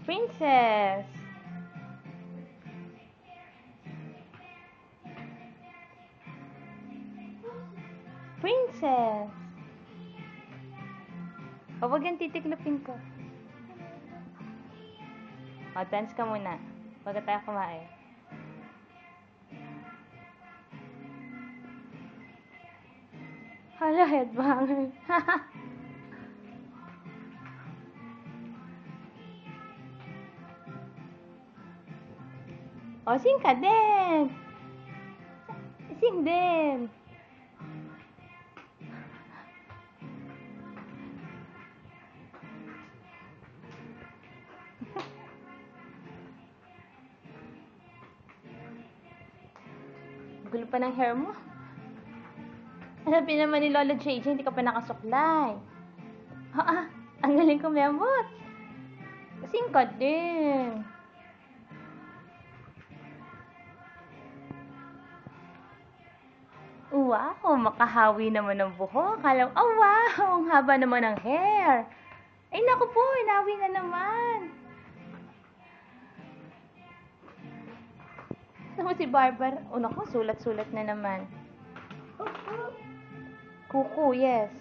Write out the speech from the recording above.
Princess. Princess. O, wag yan, titiklopin ko. O, dance ka muna. Bago tayo kumain. Hala, headbanger. O, sing ka din. Sing din. Gulo pa ng hair mo. Sabi naman ni Lola JJ, hindi ka pa nakasuklay. Ang galing kumembot. Sing ka din. Wow, makahawi naman ng buhok. Alam, oh wow, ang haba naman ng hair. Ay naku po, inawi na naman. Ano si Barbara? Oh naku, sulat-sulat na naman. Kuku, yes.